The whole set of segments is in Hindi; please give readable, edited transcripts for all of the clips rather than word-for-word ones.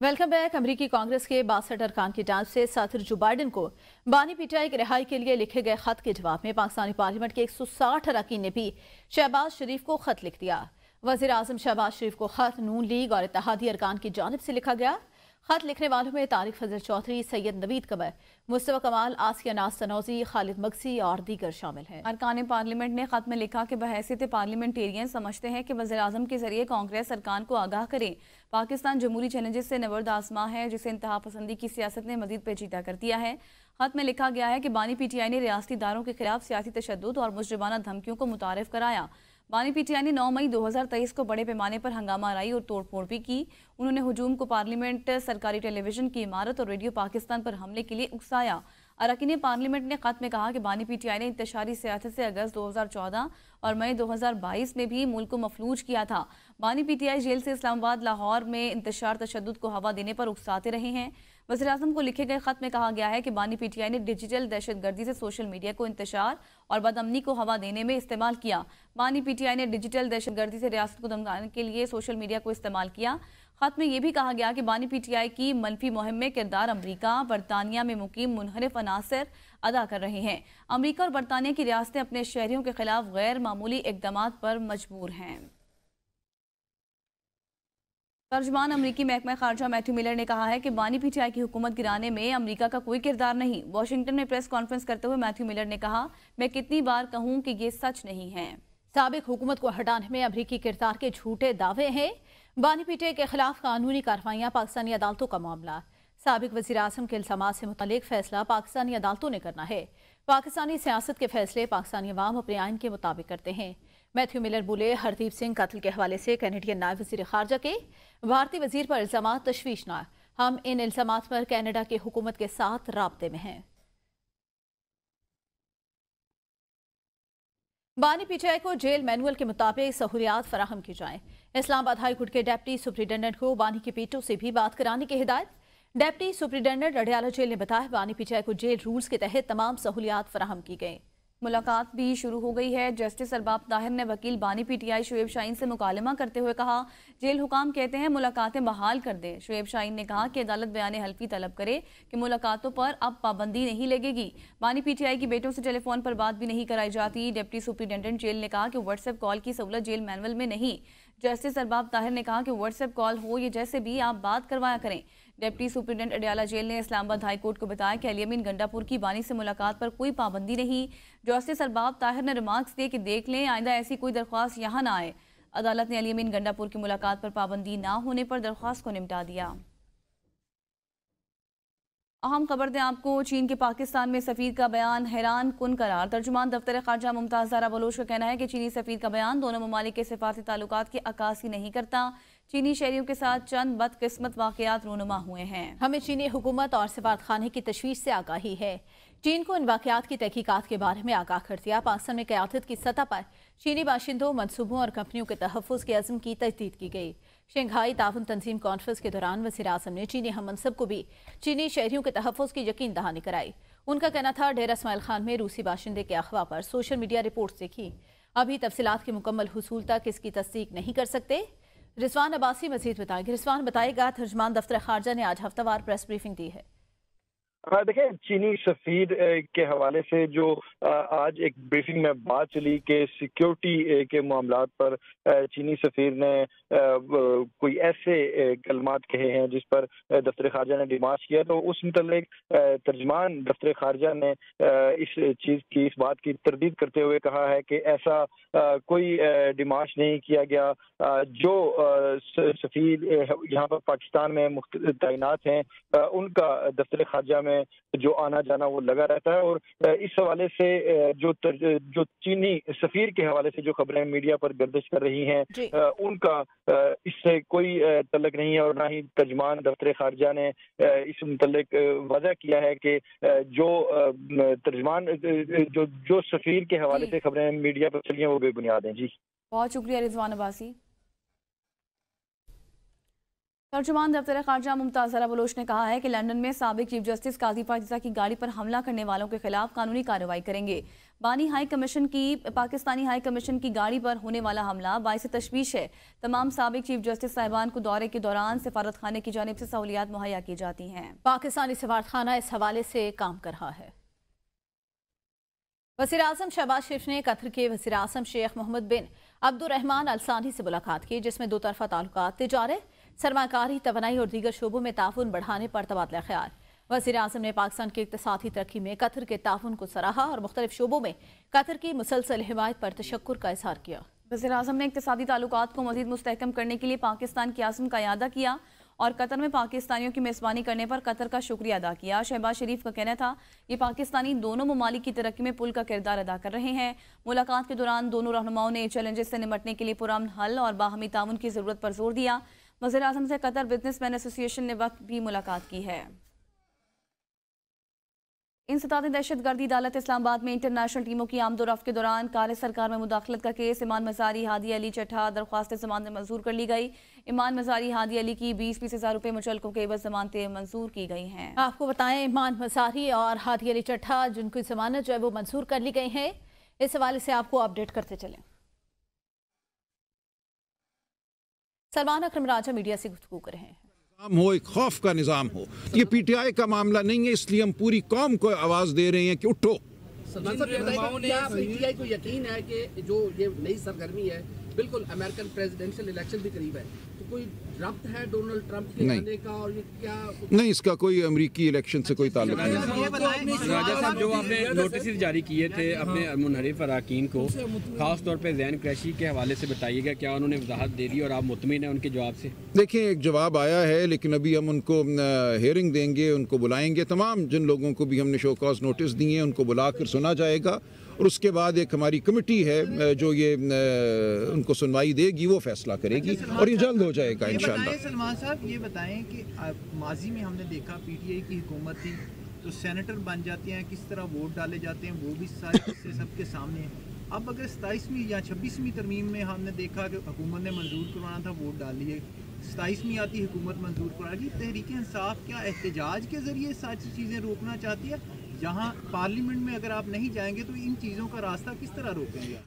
Welcome back. अमेरिकी कांग्रेस के 62 अरकान की जांच से सदर जो बाइडन को बानी पीटीआई की रिहाई के लिए लिखे गए खत के जवाब में पाकिस्तानी पार्लियामेंट के 160 अरकान ने भी शहबाज शरीफ को खत लिख दिया। वजीर आजम शहबाज शरीफ को खत नून लीग और इत्तेहादी अरकान की जानिब से लिखा गया। खत लिखने वालों में तारिक फजल चौधरी, सैयद नवीद कमर, मुस्तफा कमाल, आसिया नाज तनौजी, खालिद मगसी और दीगर शामिल हैं। अरकान पार्लियामेंट ने खत में लिखा कि बहैसियत पार्लियामेंटेरियन समझते हैं कि वज़ीर आज़म के जरिए कांग्रेस अरकान को आगाह करें। पाकिस्तान जमहूरी चैलेंजेस से नबर्द आसमां है जिसे इंतहा पसंदी की सियासत ने मजीद पेचीदा कर दिया है। खत में लिखा गया है कि बानी पीटीआई ने रियासती इदारों के खिलाफ सियासी तशद्दुद और मुजरिमाना धमकियों को मुतारिफ कराया। बानी पीटीआई ने 9 मई 2023 को बड़े पैमाने पर हंगामा आराई और तोड़फोड़ भी की। उन्होंने हुजूम को पार्लियामेंट, सरकारी टेलीविजन की इमारत और रेडियो पाकिस्तान पर हमले के लिए उकसाया। अरकान पार्लियामेंट ने खत में कहा कि बानी पीटीआई ने इंतशारी सियासत से अगस्त 2014 और मई 2022 में भी मुल्क को मफलूज किया था। बानी पीटीआई जेल से इस्लामाबाद, लाहौर में इंतशार तशद्दुद को हवा देने पर उकसाते रहे हैं। वज़ीर आज़म को लिखे गए खत में कहा गया है कि बानी पीटीआई ने डिजिटल दहशतगर्दी से सोशल मीडिया को इंतशार और बदअमनी को हवा देने में इस्तेमाल किया। बानी पीटीआई ने डिजिटल दहशतगर्दी से रियासत को धमकाने के लिए सोशल मीडिया को इस्तेमाल किया। खत में यह भी कहा गया कि बानी पीटीआई की मनफी मुहिम में किरदार अमरीका, बरतानिया में मुकीम मुनहरिफ अनासर अदा कर रहे हैं। अमरीका और बरतानिया की रियासतें अपने शहरियों के खिलाफ गैर मामूली इकदामात पर मजबूर हैं। तर्जमान अमरीकी महकमा खारजा मैथ्यू मिलर ने कहा है कि बानी पीटीआई की हुकूमत गिराने में अमरीका का कोई किरदार नहीं। वाशिंगटन में प्रेस कॉन्फ्रेंस करते हुए मैथ्यू मिलर ने कहा, मैं कितनी बार कहूं कि ये सच नहीं है। साबिक हुकूमत को हटाने में अमरीकी किरदार के झूठे दावे हैं। बानी पीटीआई के खिलाफ कानूनी कार्रवाइयां पाकिस्तानी अदालतों का मामला। साबिक वजीर आजम के इल्जामात से मुतालिक फैसला पाकिस्तानी अदालतों ने करना है। पाकिस्तानी सियासत के फैसले पाकिस्तानी अवाम अपने आइन के मुताबिक करते हैं। मैथ्यू मिलर बोले, हरदीप सिंह कत्ल के हवाले से कैनेडियन नायब वजीर खारजा के भारतीय वजीर पर इल्जामात तशवीशनाक। हम इन इल्जामात पर कैनेडा की हुकूमत के साथ राब्ते में हैं। बानी पीटीआई को जेल मैनुअल के मुताबिक सहूलियात फराहम की जाएं। इस्लामाबाद हाई कोर्ट के डेप्टी सुप्रिटेंडेंट को बानी की पीटों से भी बात कराने की हिदायत। डेप्टी सुप्रिटेंडेंट अडियाला जेल ने बताया, बानी पीटीआई को जेल रूल्स के तहत तमाम सहूलियात फराहम की गई। मुलाकात भी शुरू हो गई है। जस्टिस अरबाब ताहिर ने वकील बानी पीटीआई शुएब शाहीन से मुकालमा करते हुए कहा, जेल हुकाम कहते हैं मुलाकातें बहाल कर दें। शुएब शाहीन ने कहा कि अदालत बयान हल्फी तलब करे कि मुलाकातों पर अब पाबंदी नहीं लगेगी। बानी पीटीआई की बेटों से टेलीफोन पर बात भी नहीं कराई जाती। डिप्टी सुप्रिटेंडेंट जेल ने कहा कि व्हाट्सएप कॉल की सहूलत जेल मैनुअल में नहीं। जस्टिस अरबाब ताहिर ने कहा कि व्हाट्सएप कॉल हो या जैसे भी आप बात करवाया करें। डिप्टी सुप्रिटेंडेंट अडियाला जेल ने इस्लामाबाद हाई कोर्ट को बताया कि अलियमीन गंडापुर की बानी से मुलाकात पर कोई पाबंदी नहीं। जस्टिस अरबाब ताहिर ने रिमार्क्स दिए कि देख लें, आइंदा ऐसी कोई दरख्वास्त यहाँ ना आए। अदालत ने अलियमीन गंडापुर की मुलाकात पर पाबंदी ना होने पर दरख्वास्त को निपटा दिया। अहम खबर दें आपको, चीन के पाकिस्तान में सफीर का बयान हैरान कुन करार। तर्जुमान दफ्तर खारजा मुमताज ज़ारा बलोच का कहना है कि चीनी सफीर का बयान दोनों ममालिक के सिफारती ताल्लुकात की अक्कासी नहीं करता। चीनी शहरियों के साथ चंद बदकिस्मत वाकयात रूनुमा हुए हैं। हमें चीनी हुकूमत और सिफारत खाने की तशवीश से आगाही है। चीन को इन वाकयात की तहकीकात के बारे में आगाह कर दिया। पाकिस्तान में क़यादत की सतह पर चीनी बाशिंदों, मनसूबों और कंपनियों के तहफ़्फ़ुज़ के अज़्म की तजदीद की गई। शंघाई ताउन तंजीम कॉन्फ्रेंस के दौरान वज़ीर आज़म ने चीनी हम मनसब को भी चीनी शहरियों के तहफ़्फ़ुज़ की यकीन दहानी कराई। उनका कहना था, डेरा इस्माइल खान में रूसी बाशिंदे के अगवा पर सोशल मीडिया रिपोर्ट देखी, अभी तफसीलात के मुकम्मल हुसूल तक इसकी तस्दीक नहीं कर सकते। रिजवान अब्बासी मजीद बताएंगे। रिजवान बताएगा, तर्जुमान दफ्तर खारजा ने आज हफ्तावार प्रेस ब्रीफिंग दी है। देखिए, चीनी सफीर के हवाले से जो आज एक ब्रीफिंग में बात चली कि सिक्योरिटी के मामलात पर चीनी सफीर ने कोई ऐसे कलमात कहे हैं जिस पर दफ्तर खारजा ने डिमांड किया, तो उस मुतल्लिक तर्जमान दफ्तर खारजा ने इस बात की तरदीद करते हुए कहा है कि ऐसा कोई डिमांड नहीं किया गया। जो सफीर यहाँ पर पाकिस्तान में तैनात हैं, उनका दफ्तर खारजा में जो आना जाना वो लगा रहता है। और इस हवाले से जो चीनी सफीर के हवाले से जो खबरें मीडिया पर गर्दिश कर रही हैं, उनका इससे कोई तल्लुक नहीं है। और ना ही तर्जमान दफ्तर खारजा ने इस मुतल्लिक वजह किया है कि जो तर्जमान जो सफीर के हवाले से खबरें मीडिया पर चली हैं वो बेबुनियाद हैं। जी, बहुत शुक्रिया रिजवान अब्बासी। तर्जुमान दफ्तर खारजा मुमताज़ ज़रा बलोच ने कहा है कि लंदन में साबिक चीफ जस्टिस काजी पाकिज़ा की गाड़ी पर हमला करने वालों के खिलाफ कानूनी कार्रवाई करेंगे। पाकिस्तानी हाई कमीशन की गाड़ी पर होने वाला हमला बाइस तशवीश है। तमाम साबिक चीफ जस्टिस साहिबान को दौरे के दौरान सिफारत खाने की जानिब से सहूलियात मुहैया की जाती हैं। पाकिस्तानी सफारत खाना इस हवाले से काम कर रहा है। वज़ीर आज़म शहबाज शरीफ ने कतर के वज़ीर आज़म शेख मोहम्मद बिन अब्दुर्रहमान अल सानी से मुलाकात की, जिसमें दो तरफा ताल्लुकात, तिजारत, सरमाकारी, तवानाई और दीगर शोबों में ताउन बढ़ाने पर तबादला ख्याल। वज़ीर आज़म ने पाकिस्तान की इक़्तिसादी तरक्की में कतर के ताउन को सराहा और मुख्तलिफ शोबों में कतर की मुसलसल हिमायत पर तशक्कुर का इज़हार किया। वज़ीर आज़म ने इक़्तिसादी ताल्लुकात को मज़ीद मुस्तहकम करने के लिए पाकिस्तान के आज़म का यादा किया और कतर में पाकिस्तानियों की मेज़बानी करने पर कतर का शुक्रिया अदा किया। शहबाज शरीफ का कहना था कि पाकिस्तानी दोनों ममालिक की तरक्की में पुल का किरदार अदा कर रहे हैं। मुलाकात के दौरान दोनों रहनुमाओं ने चैलेंजेस से निपटने के लिए पुरअमन हल और बाहमी ताउन की ज़रूरत पर जोर दिया। वज़ीर आज़म से कतर बिजनेसमैन एसोसिएशन ने वक्त भी मुलाकात की है। इंसदाद दहशतगर्दी अदालत इस्लामाबाद में इंटरनेशनल टीमों की आमदोरफ्त के दौरान कार सरकार में मुदाखलत का केस इमान मज़ारी, हादी अली चट्ठा दरख्वास्त जमानत मंजूर कर ली गई। इमान मज़ारी, हादी अली की 20,000 रुपये मुचलकों के एवज जमानतें मंजूर की गई हैं। आपको बताएं, इमान मज़ारी और हादी अली चट्ठा जिनकी जमानत जो है वो मंजूर कर ली गई है, इस हवाले से आपको अपडेट करते चलें। सलमान अकरम राजा मीडिया से गुफ्तगू कर रहे हैं। हो, एक खौफ का निज़ाम हो। ये पीटीआई का मामला नहीं है, इसलिए हम पूरी कौम को आवाज़ दे रहे हैं कि उठो। पीटीआई को यकीन है कि जो ये नई सरगर्मी है, बिल्कुल अमेरिकन प्रेसिडेंशियल इलेक्शन भी करीब है, तो कोई रब्त है डोनाल्ड ट्रंप के आने का और ये क्या? नहीं, इसका कोई अमेरिकी इलेक्शन से कोई ताल्लुक नहीं। राजा साहब, जो आपने नोटिस जारी किए थे अपने मुनहरिफ अरकान को, खास तौर पे जैन क्रैशी के हवाले से बताइएगा, क्या उन्होंने वजाहत दे दी और आप मुतमिन हैं उनके जवाब से? देखिए, एक जवाब आया है, लेकिन अभी हम उनको हेयरिंग देंगे, उनको बुलाएंगे। तमाम जिन लोगों को भी हमने शो कॉज नोटिस दिए हैं उनको बुलाकर सुना जाएगा और उसके बाद एक हमारी कमेटी है जो ये उनको सुनवाई देगी, वो फैसला करेगी और ये जल्द हो जाएगा इंशाल्लाह। सलमान साहब, ये बताएं कि माजी में हमने देखा पीटीआई की हुकूमत थी तो सेनेटर बन जाते हैं, किस तरह वोट डाले जाते हैं, वो भी सारे किस्से सबके सामने हैं। अब अगर 27वीं या 26वीं तरमीम में हमने देखा कि हुकूमत ने मंजूर करवाना था, वोट डाल लिए, 27वीं आती हुकूमत मंजूर कराएगी, तहरीक इंसाफ क्या एहतजाज के ज़रिए सारी चीज़ें रोकना चाहती है? यहाँ पार्लियामेंट में अगर आप नहीं जाएंगे तो इन चीज़ों का रास्ता किस तरह रोकेंगे?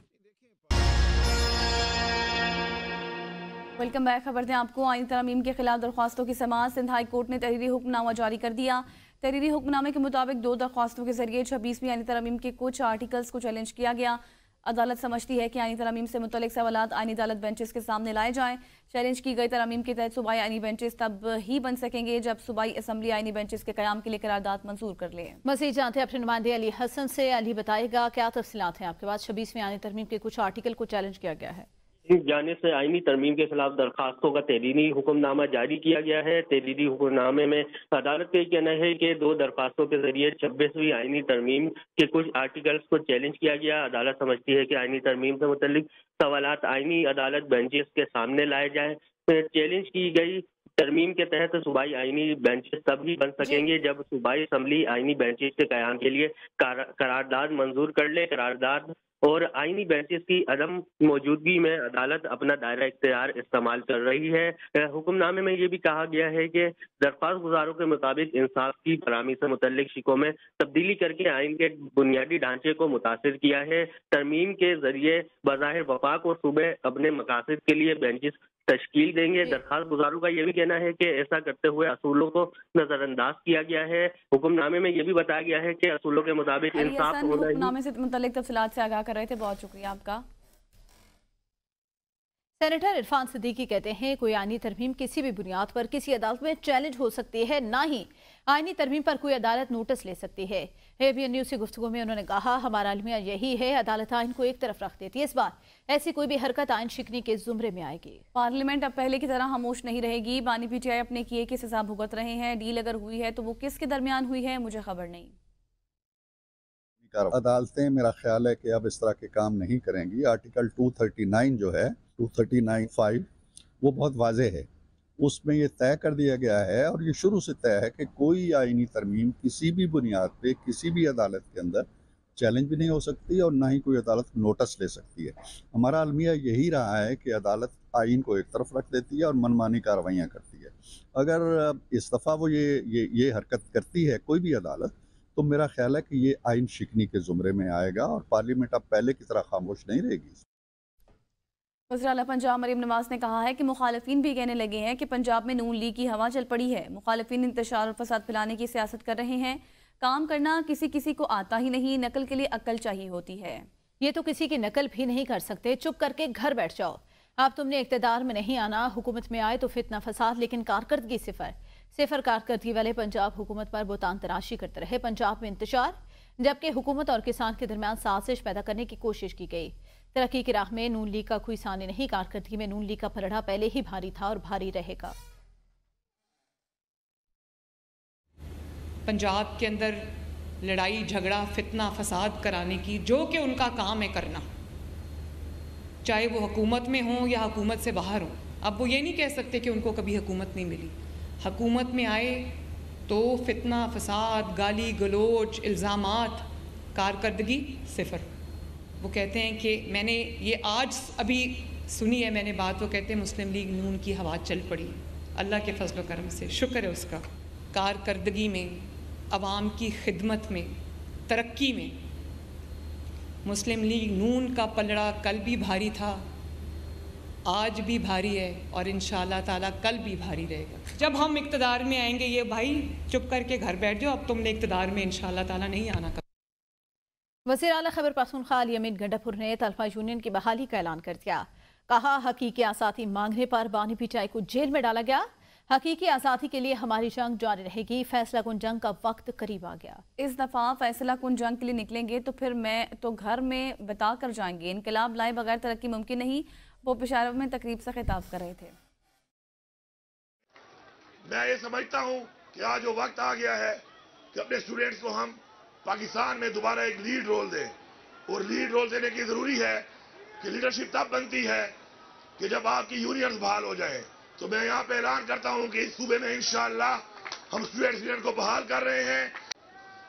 Welcome back. खबर दें आपको, आईनी तरमीम के खिलाफ दरख्वास्तों की समाअत। सिंध हाई कोर्ट ने तहरीरी हुक्मनामा जारी कर दिया। तहरीरी हुक्मनामे के मुताबिक 2 दरख्वास्तों के जरिए 26वीं आईनी तरमीम के कुछ आर्टिकल्स को चैलेंज किया गया। अदालत समझती है कि आईनी तरमीम से मुतल्लिक सवालात आईनी अदालत बेंचेस के सामने लाए जाएं। चैलेंज की गई तरमीम के तहत सूबाई आईनी बेंचेस तब ही बन सकेंगे जब सूबाई असम्बली आईनी बेंचेस के क़याम के लिए करारदाद मंजूर कर ले। मज़ीद जानते हैं अपने नुमाइंदे अली हसन से। अली, बताएगा क्या तफसीलात हैं आपके पास? 26वीं आईनी तरमीम के कुछ आर्टिकल को चैलेंज किया गया है। जाने से आईनी तरमीम के खिलाफ दरखास्तों का तहरीरी हुक्मनामा जारी किया गया है। तहरीरी हुक्मनामे में अदालत का कहना है कि 2 दरखास्तों के जरिए 26वीं आईनी तरमीम के कुछ आर्टिकल्स को चैलेंज किया गया। अदालत समझती है कि आईनी तरमीम से मुतल्लिक सवालात आईनी अदालत बेंचेस के सामने लाए जाएं। चैलेंज की गई तरमीम के तहत सूबाई आईनी बेंचेस तब ही बन सकेंगे जब सूबाई असम्बली आईनी बेंचेस के क़याम के लिए करारदाद मंजूर कर ले। करारदाद और आईनी बेंचेस की अदम मौजूदगी में अदालत अपना दायरा इख्तियार इस्तेमाल कर रही है। हुक्मनामे में ये भी कहा गया है कि दरख्वास्त गुजारों के मुताबिक इंसाफ की फराहमी से मुतल्लिक शिकों में तब्दीली करके आइन के बुनियादी ढांचे को मुतासिर किया है। तरमीम के जरिए बज़ाहिर वफाक और सूबे अपने मकासद के लिए बेंचेस तश्कील देंगे। दरख्वास्त गुजारों का यह भी कहना है कि ऐसा करते हुए असूलों को नजरअंदाज किया गया है। हुक्मनामे में यह भी बताया गया है कि असूलों के मुताबिक इंसाफ होना ही। हुक्मनामे से मुतल्लिक तफसीलात से आगाह कर रहे थे, बहुत शुक्रिया आपका। सेनेटर इरफान सिद्दीकी कहते हैं कोई आईनी तरमीम किसी भी बुनियाद पर किसी अदालत में चैलेंज हो सकती है, ना ही आईनी तरमीम पर कोई अदालत नोटिस ले सकती है। एबीएन न्यूज़ से गुफ्तगू में उन्होंने कहा, हमारा अलमिया यही है, अदालत आइन को एक तरफ रख देती है। इस बार ऐसी कोई भी हरकत आइन शिकनी के जुमरे में आएगी। पार्लियामेंट अब पहले की तरह खामोश नहीं रहेगी। बानी पीटीआई अपने किए की सजा भुगत रहे हैं। डील अगर हुई है तो वो किसके दरमियान हुई है, मुझे खबर नहीं। अदालतें मेरा ख्याल है कि अब इस तरह के काम नहीं करेंगी। आर्टिकल 239 जो है 239(5) वो बहुत वाज़ेह है। उसमें ये तय कर दिया गया है और ये शुरू से तय है कि कोई आईनी तरमीम किसी भी बुनियाद पे किसी भी अदालत के अंदर चैलेंज भी नहीं हो सकती और ना ही कोई अदालत नोटिस ले सकती है। हमारा अलमिया यही रहा है कि अदालत आइन को एक तरफ रख देती है और मनमानी कार्रवाइयाँ करती है। अगर इस दफ़ा वो ये हरकत करती है कोई भी अदालत, तो मेरा ख्याल है कि ये आइन शिकनी के ज़ुमरे में आएगा और पार्लियामेंट अब पहले की तरह खामोश नहीं रहेगी। वज़ीर आला पंजाब मरीम नवाज ने कहा है कि मुखालिफिन भी कहने लगे हैं कि पंजाब में नून लीग की हवा चल पड़ी है। मुखालिफिन इंतशार और फसाद फैलाने की सियासत कर रहे हैं। काम करना किसी किसी को आता ही नहीं, नकल के लिए अक्ल चाहिए होती है। ये तो किसी की नकल भी नहीं कर सकते, चुप करके घर बैठ जाओ। अब तुमने इक़्तिदार में नहीं आना, हुकूमत में आए तो फितना फसाद, लेकिन कारकर्दगी सिफर कारकर्दगी वाले पंजाब हुकूमत पर बुतान तराशी करते रहे। पंजाब में इंतशार, जबकि हुकूमत और किसान के दरमियान साजिश पैदा करने की कोशिश की गई। तरक्की की राह में नून लीग का कोई सानी नहीं, कारकर्दगी में नून लीग का पलड़ा पहले ही भारी था और भारी रहेगा। पंजाब के अंदर लड़ाई झगड़ा फितना फसाद कराने की, जो कि उनका काम है करना, चाहे वो हुकूमत में हो या हुकूमत से बाहर हो। अब वो ये नहीं कह सकते कि उनको कभी हुकूमत नहीं मिली। हुकूमत में आए तो फितना फसाद, गाली गलोच, इल्ज़ामात, कारकर्दगी सिफर। वो कहते हैं कि मैंने ये आज अभी सुनी है मैंने बात, वो कहते हैं मुस्लिम लीग नून की हवा चल पड़ी। अल्लाह के फजल व करम से शुक्र है उसका। कारकर्दगी में, अवाम की खिदमत में, तरक्की में मुस्लिम लीग नून का पलड़ा कल भी भारी था, आज भी भारी है और इंशाअल्लाह ताला कल भी भारी रहेगा। जब हम इक़्तिदार में आएंगे, ये भाई चुप करके घर बैठ जाओ, अब तुमने इक़्तिदार में इंशाअल्लाह ताला नहीं आना। वज़ीर आला खैबर पख्तूनख्वा अमीन गंडापुर ने तलबा यूनियन की बहाली का ऐलान कर दिया। कहा, हकीकी आज़ादी मांगने पर बानी पीटीआई को जेल में डाला गया। हकीकी आज़ादी के लिए हमारी जंग जारी रहेगी। फैसला कुन जंग का वक्त करीब आ गया। इस दफ़ा फैसला कुन जंग के लिए निकलेंगे तो फिर मैं तो घर में बता कर जाएंगे। इनकलाब लाए बगैर तरक्की मुमकिन नहीं। वो पेशावर में तकरीब से खिताब कर रहे थे। मैं ये समझता हूँ कि आज वो वक्त आ गया है कि अपने स्टूडेंट्स को हम पाकिस्तान में दोबारा एक लीड रोल दें। और लीड रोल देने की जरूरी है कि लीडरशिप तब बनती है कि जब आपकी यूनियंस बहाल हो जाए। तो मैं यहाँ पे ऐलान करता हूँ कि इस सूबे में इंशाअल्लाह हम स्टूडेंट्स यूनियन को बहाल कर रहे हैं।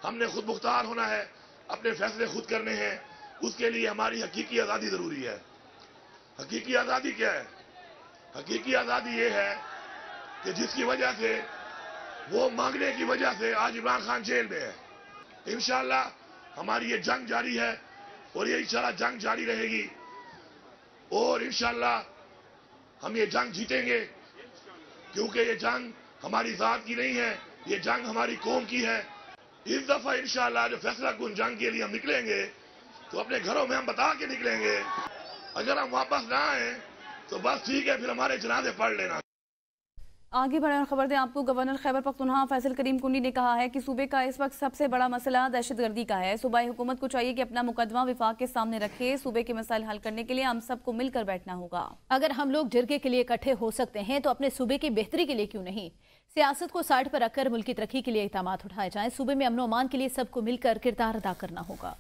हमने खुद मुख्तार होना है, अपने फैसले खुद करने हैं। उसके लिए हमारी हकीकी आज़ादी जरूरी है। हकीकी आज़ादी क्या है? हकीकी आज़ादी ये है कि जिसकी वजह से, वो मांगने की वजह से आज इमरान खान जेल में है। इंशाअल्लाह हमारी ये जंग जारी है और ये इंशाअल्लाह जंग जारी रहेगी और इंशाअल्लाह हम ये जंग जीतेंगे, क्योंकि ये जंग हमारी जात की नहीं है, ये जंग हमारी कौम की है। इस दफा इंशाअल्लाह जो फैसला कुन जंग के लिए हम निकलेंगे तो अपने घरों में हम बता के निकलेंगे। अगर हम वापस ना आए तो बस ठीक है, फिर हमारे जनाजे पढ़ लेना। आगे बढ़े और खबर दें आपको। गवर्नर खैबर पख्तूनख्वा फैसल करीम कुंडी ने कहा है कि सूबे का इस वक्त सबसे बड़ा मसला दहशतगर्दी का है। सूबाई हुकूमत को चाहिए कि अपना मुकदमा विफाक के सामने रखे। सूबे के मसाइल हल करने के लिए हम सबको मिलकर बैठना होगा। अगर हम लोग जिरगे के लिए इकट्ठे हो सकते हैं तो अपने सूबे की बेहतरी के लिए क्यों नहीं? सियासत को साइड पर रखकर मुल्क की तरक्की के लिए इक़दामात उठाए जाएं। सूबे में अमन और अमान के लिए सबको मिलकर किरदार अदा करना होगा।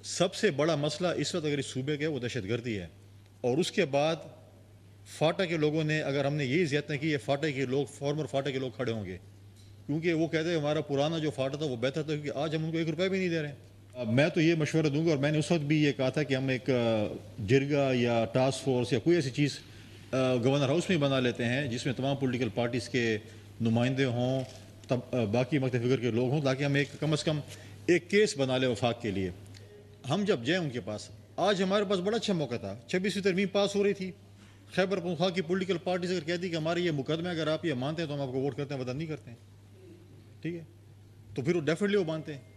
सबसे बड़ा मसला इस वक्त अगर इस सूबे का वो दहशतगर्दी है। और उसके बाद फाटा के लोगों ने, अगर हमने यही ज़ियादत की, ये फाटा के लोग, फॉर्मर फाटा के लोग खड़े होंगे, क्योंकि वो कहते हैं हमारा पुराना जो फाटा था वो बेहतर था, क्योंकि आज हम उनको 1 रुपया भी नहीं दे रहे। मैं तो ये मशवरा दूंगा, और मैंने उस वक्त भी ये कहा था कि हम एक जिरगा या टास्क फोर्स या कोई ऐसी चीज़ गवर्नर हाउस में बना लेते हैं जिसमें तमाम पॉलिटिकल पार्टीज़ के नुमाइंदे हों, तब बाकी मख्तलिफ फिगर के लोग हों, ताकि हम एक कम अज़ कम एक केस बना लें वफाक के लिए। हम जब जाएँ उनके पास, आज हमारे पास बड़ा अच्छा मौका था, 26वीं तरमीम पास हो रही थी। खैबर पख्तूनख्वा की पॉलिटिकल पार्टीज अगर कहती कि हमारे ये मुकदमा, अगर आप ये मानते हैं तो हम आपको वोट करते हैं, वरना नहीं करते हैं, ठीक है? तो फिर वो डेफिनेटली वो मानते हैं।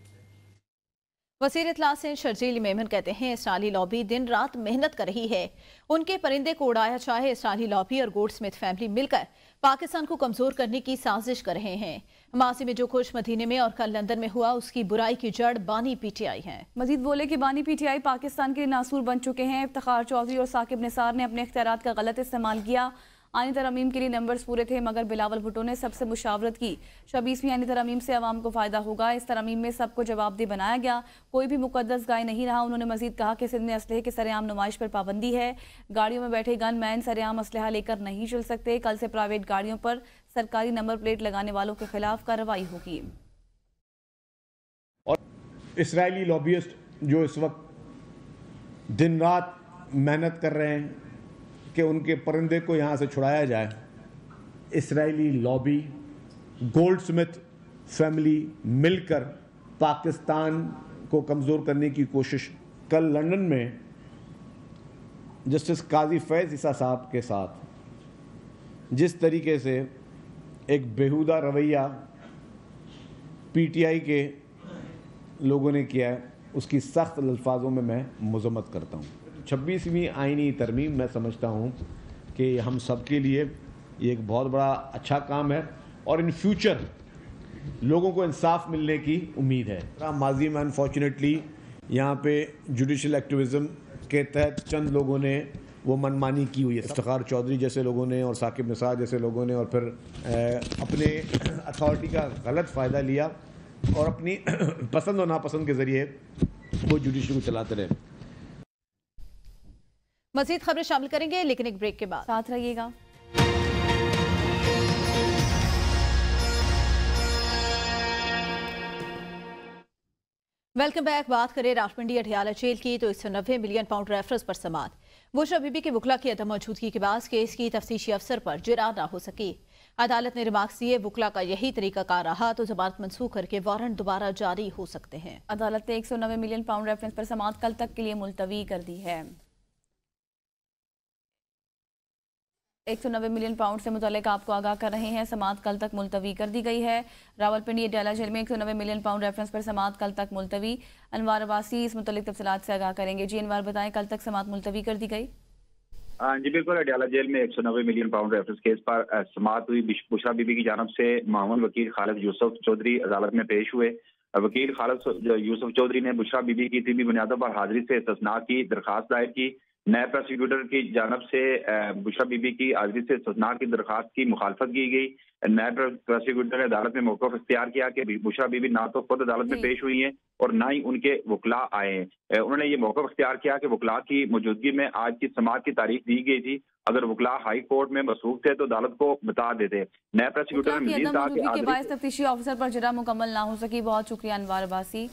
वज़ीर इत्तलात शर्जील मेमन कहते हैं इसराइली लॉबी दिन रात मेहनत कर रही है। उनके परिंदे को उड़ाया चाहे इसराइली लॉबी और गोल्डस्मिथ फैमिली मिलकर पाकिस्तान को कमजोर करने की साजिश कर रहे हैं। माजी में जो कुछ मदीने में और कल लंदन में हुआ, उसकी बुराई की जड़ बानी पीटीआई है। मजीद बोले कि बानी पीटीआई पाकिस्तान के लिए नासूर बन चुके हैं। इफ्तिखार चौधरी और साकिब निसार ने अपने इख्तियारात का गलत इस्तेमाल किया। आईनी तरमीम के लिए नंबर्स पूरे थे, मगर बिलावल भुट्टो ने सबसे मुशावरत की। 26वीं आईनी तरमीम से अवाम को फ़ायदा होगा। इस तरमीम में सबको जवाबदेह बनाया गया, कोई भी मुकद्दस गाय नहीं रहा। उन्होंने मजीद कहा कि सिंध में असलहे के सरेआम नुमाइश पर पाबंदी है। गाड़ियों में बैठे गन मैन सरेआम असलहा लेकर नहीं चल सकते। कल से प्राइवेट गाड़ियों पर सरकारी नंबर प्लेट लगाने वालों के खिलाफ कार्रवाई होगी। और इसराइली लॉबियस्ट जो इस वक्त दिन रात मेहनत कर रहे हैं, कि उनके परिंदे को यहाँ से छुड़ाया जाए। इसराइली लॉबी, गोल्डस्मिथ फैमिली मिलकर पाकिस्तान को कमज़ोर करने की कोशिश। कल लंदन में जस्टिस काजी फैज़ ईसा साहब के साथ जिस तरीके से एक बेहुदा रवैया पीटीआई के लोगों ने किया है, उसकी सख्त अल्फाजों में मैं मज़म्मत करता हूँ। 26वीं आईनी तरमीम मैं समझता हूँ कि हम सब के लिए ये एक बहुत बड़ा अच्छा काम है और इन फ्यूचर लोगों को इंसाफ मिलने की उम्मीद है। माजी में अनफॉर्चुनेटली यहाँ पे जुडिशल एक्टिविज़म के तहत चंद लोगों ने वो मनमानी की हुई है। इफ्तिखार चौधरी जैसे लोगों ने और साकिब निसार जैसे लोगों ने, और फिर अपने अथॉरिटी का गलत फ़ायदा लिया और अपनी पसंद और नापसंद के ज़रिए वो जुडिशरी को चलाते रहे। मज़ीद खबरें शामिल करेंगे लेकिन एक ब्रेक के बाद। साथ रहिएगा। Welcome back. बात करें रावलपिंडी अठियाला जेल की तो 190 मिलियन पाउंड रेफरेंस पर समात। बुशरा बीबी के वकला की अदम मौजूदगी के बाद केस की तफ्तीशी अफसर पर जिरा न हो सकी। अदालत ने रिमार्क्स दिए वकला का यही तरीकाकार रहा तो जमानत मंसूख करके वारंट दोबारा जारी हो सकते हैं। अदालत ने 190 मिलियन पाउंड रेफरेंस पर समात कल तक के लिए मुलतवी कर दी है। 190 मिलियन पाउंड से मुतालिक आपको आगाह कर रहे हैं। समात कल तक मुलतवी कर दी गई है। रावलपिंडी अडयाला जेल में 190 मिलियन पाउंड रेफरेंस पर समात कल तक मुलतवी। अनवार अब्बासी इस मुतालिक तफसीलात से आगाह करेंगे। जी अनवार बताएं, कल तक समात मुलतवी कर दी गई? जी बिल्कुल, अडयाला जेल में 190 मिलियन पाउंड रेफरेंस केस पर समात हुई। बुशरा बीबी की जानब से मामून वकील खालिद यूसुफ चौधरी अदालत में पेश हुए। वकील खालिद यूसुफ चौधरी ने बुशरा बीबी की तिबी बुनियादों पर हाजिरी से इस्तिस्ना की दरखास्त दायर की। नए प्रोसिक्यूटर की जानब से बुशरा बीबी की हाजिरी से इस्तिस्ना की दरखास्त की मुखालफत की गई। नए प्रोसिक्यूटर ने अदालत में मौक़िफ़ इख्तियार किया कि बुशरा बीबी ना तो खुद अदालत में पेश हुई हैं और ना ही उनके वकला आए हैं। उन्होंने ये मौक़िफ़ इख्तियार किया कि वकला की मौजूदगी में आज की समात की तारीख दी गई थी। अगर वकला हाई कोर्ट में मसरूफ थे तो अदालत को बता देते। नए प्रोसिक्यूटर ने मज़ीद कहा कि तफ्तीशी ऑफिसर पर जिरा मुकम्मल ना हो सकी। बहुत शुक्रिया अनवार अब्बासी।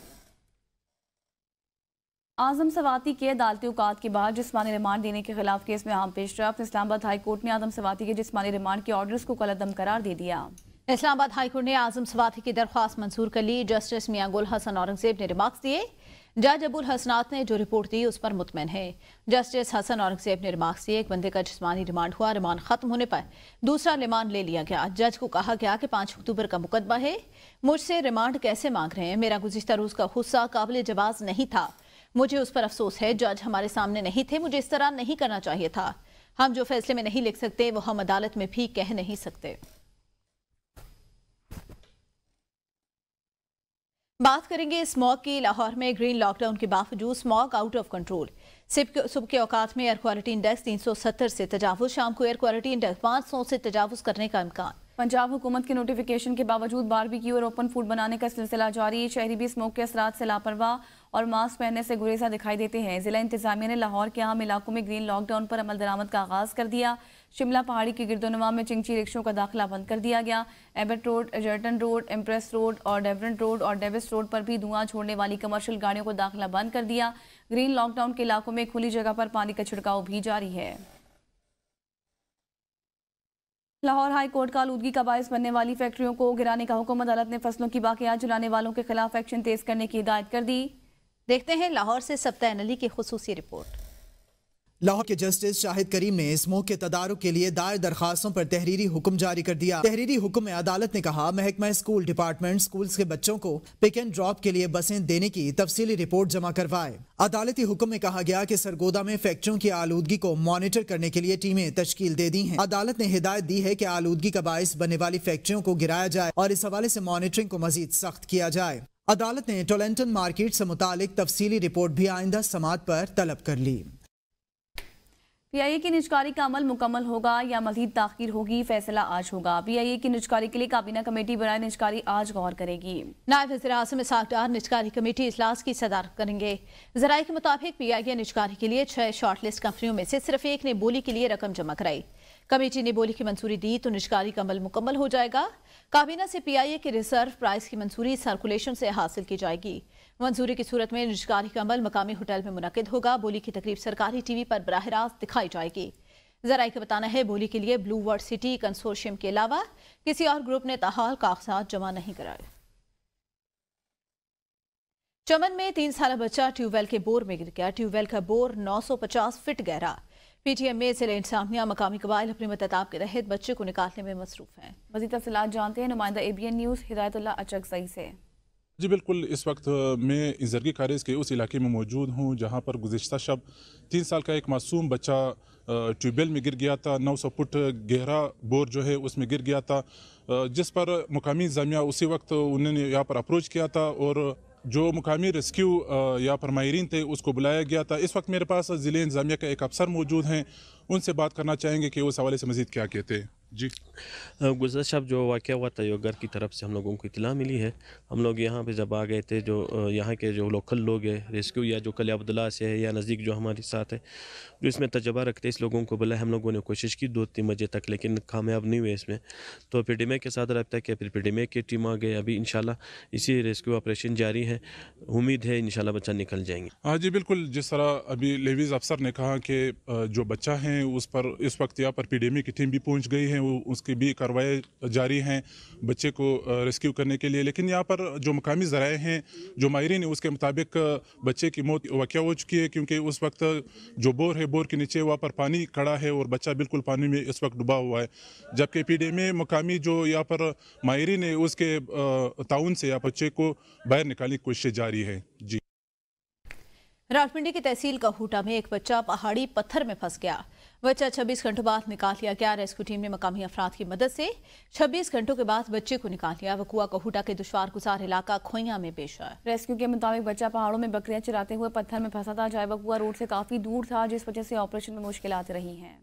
आजम सवाती के अदालती औकात के बाद जिस्मानी रिमांड देने के खिलाफ केस में अहम पेशरफ्त। इस्लामाबाद हाई कोर्ट ने आजम सवाती के जिस्मानी रिमांड के ऑर्डर्स को कलअदम करार दे दिया। इस्लामाबाद हाई कोर्ट ने आजम सवाती की दरख्वास्त मंजूर कर ली। जस्टिस मियां गुल हसन औरंगजेब ने रिमार्क्स दिए। जज अबुल हसनात ने जो रिपोर्ट दी उस पर मुतमैन है। जस्टिस हसन औरंगजेब ने रिमार्क्स दिए, एक बंदे का जिस्मानी रिमांड हुआ, रिमांड खत्म होने पर दूसरा रिमांड ले लिया गया। जज को कहा गया कि 5 अक्टूबर का मुकदमा है, मुझसे रिमांड कैसे मांग रहे हैं? मेरा गुज़िश्ता रोज का गुस्सा काबिल जवाज नहीं था, मुझे उस पर अफसोस है। जज हमारे सामने नहीं थे, मुझे इस तरह नहीं करना चाहिए था। हम जो फैसले में नहीं लिख सकते वो हम अदालत में भी कह नहीं सकते। बात करेंगे स्मॉग की। लाहौर में ग्रीन लॉकडाउन के बावजूद स्मॉग आउट ऑफ कंट्रोल। सुबह के औकात में एयर क्वालिटी इंडेक्स 370 से तजावुज, शाम को एयर क्वालिटी इंडेक्स 500 से तजावुज करने का इम्कान। पंजाब हुकूमत के नोटिफिकेशन के बावजूद बारबेक्यू और ओपन फूड बनाने का सिलसिला जारी। शहरी भी स्मोक के असरात से लापरवाह और मास्क पहनने से गुरेजा दिखाई देते हैं। जिला इंतजामिया ने लाहौर के अहम इलाकों में ग्रीन लॉकडाउन पर अमल दरामद का आगाज कर दिया। शिमला पहाड़ी के गिरदोनवा में चिंची रिक्शों का दाखिला बंद कर दिया गया। Abbott road, Egerton road, Empress road और डेवरेंट रोड और डेविस रोड पर भी धुआं छोड़ने वाली कमर्शियल गाड़ियों को दाखिला बंद कर दिया। ग्रीन लॉकडाउन के इलाकों में खुली जगह पर पानी का छिड़काव भी जारी है। लाहौर हाई कोर्ट का आलूदगी का बायस बनने वाली फैक्ट्रियों को गिराने का हुक्म। अदालत ने फसलों की बाकियात जलाने वालों के खिलाफ एक्शन तेज करने की हिदायत कर दी। देखते हैं लाहौर से सब्ताह अली की खुसूसी रिपोर्ट। लाहौर के जस्टिस शाहिद करीम ने स्मोक के तदारुक के लिए दायर दरखास्तों पर तहरीरी हुक्म जारी कर दिया। तहरीरी हुक्म में अदालत ने कहा, महकमा स्कूल डिपार्टमेंट स्कूल्स के बच्चों को पिक एंड ड्रॉप के लिए बसें देने की तफसीली रिपोर्ट जमा करवाए। अदालती हुक्म में कहा गया कि सरगोदा में फैक्ट्रियों की आलूदगी को मॉनिटर करने के लिए टीमें तश्कील दे दी हैं। अदालत ने हिदायत दी है कि आलूदगी का बायस बनने वाली फैक्ट्रियों को गिराया जाए और इस हवाले से मॉनिटरिंग को मजीद सख्त किया जाए। अदालत ने टोलेंटन मार्केट से मुतालिक तफसीली रिपोर्ट भी आइंदा समात पर तलब कर ली। पीआईए की निजकारी का अमल मुकम्मल होगा या मजीद ताखीर होगी, फैसला आज होगा। पीआईए की निजकारी के लिए काबीना कमेटी बनाए निजकारी आज गौर करेगी। नायब वज़ीर आज़म इसहाक डार निजकारी कमेटी इजलास की सदारत करेंगे। ज़राए के मुताबिक पीआईए निजकारी के लिए 6 शॉर्टलिस्ट कंपनियों में से सिर्फ एक ने बोली के लिए रकम जमा कराई। कमेटी ने बोली की मंजूरी दी तो निजकारी का अमल मुकम्मल हो जाएगा। काबीना से पीआईए के रिजर्व प्राइस की मंजूरी सर्कुलेशन से हासिल की जाएगी। मंजूरी की सूरत में निजकारी का अमल मकामी होटल में मुनक्किद होगा। बोली की तकरीब सरकारी टीवी पर बराह रास्त दिखाई जाएगी। जराई का बताना है बोली के लिए ब्लू वर्ल्ड सिटी कंसोर्शियम के अलावा किसी और ग्रुप ने ताहाल कागजात जमा नहीं कराए। चमन में 3 साल बच्चा ट्यूबवेल के बोर में गिर गया। ट्यूबवेल का बोर 950 फीट गहरा। पीटीएम में जिले इंतजामिया मकामी कबाइल अपने मतताब के तहत बच्चे को निकालने में मसरूफ हैं। मज़ीद तफसीलात जानते हैं नुमाइंदा ABN न्यूज़ हिदायतुल्लाह अचकज़ई से। जी बिल्कुल, इस वक्त मैं ज़रगी खारिज के उस इलाके में मौजूद हूँ जहाँ पर गुज़िश्ता शब 3 साल का एक मासूम बच्चा ट्यूबवेल में गिर गया था। 900 फुट गहरा बोर जो है उसमें गिर गया था, जिस पर मुकामी इंतज़ामिया उसी वक्त उन्होंने यहाँ पर अप्रोच किया था और जो मुकामी रेस्क्यू यहाँ पर माहिरीन थे उसको बुलाया गया था। इस वक्त मेरे पास ज़िले इंतज़ामिया का एक अफसर मौजूद हैं, उनसे बात करना चाहेंगे कि उस हवाले से मज़ीद क्या कहते हैं। जी, गुज़श्ता शब जो वाक़या हुआ था योगर की तरफ से हम लोगों को इत्तला मिली है। हम लोग यहाँ पे जब आ गए थे, जो यहाँ के जो लोकल लोग हैं रेस्क्यू या जो कल अब्दुल्ला से है या नज़दीक जो हमारे साथ है जो इसमें तजर्बा रखते इस लोगों को बुलाया। हम लोगों ने कोशिश की 2-3 बजे तक, लेकिन कामयाब नहीं हुए इसमें। तो पीडीएमए के साथ रब्ता किया, फिर पीडीएमए की टीम आ गई। अभी इंशाल्लाह इसी रेस्क्यू ऑपरेशन जारी है, उम्मीद है इंशाल्लाह बच्चा निकल जाएंगे। हाँ जी बिल्कुल, जिस तरह अभी लेवीज़ अफसर ने कहा कि जो बच्चा है उस पर इस वक्त यहाँ पर पीडीएमए की टीम भी पहुँच गई है, वो उसकी भी कार्रवाई जारी हैं बच्चे को रेस्क्यू करने के लिए। लेकिन यहाँ पर जो मकामी ज़राए हैं, जो माहिरीन है, उसके मुताबिक बच्चे की मौत वाक़या हो चुकी है, क्योंकि उस वक्त जो बोर है, बोर के नीचे वहाँ पर पानी खड़ा है और बच्चा बिल्कुल पानी में इस वक्त डूबा हुआ है। जबकि पीडीएमए मुकामी जो यहाँ पर माहिरीन है उसके ताउन से यहाँ बच्चे को बाहर निकालने की कोशिश जारी है। जी, रावलपिंडी की तहसील कहूटा में एक बच्चा पहाड़ी पत्थर में फंस गया। बच्चा 26 घंटों बाद निकाल लिया गया। रेस्क्यू टीम ने मकामी अफराद की मदद से 26 घंटों के बाद बच्चे को निकाल लिया। वकुआ कहूटा के दुश्वार गुजार इलाका खोइया में पेश आया। रेस्क्यू के मुताबिक बच्चा पहाड़ों में बकरियां चराते हुए पत्थर में फंसा था। जाए वकुआ रोड से काफी दूर था, जिस वजह से ऑपरेशन में मुश्किलात रही हैं।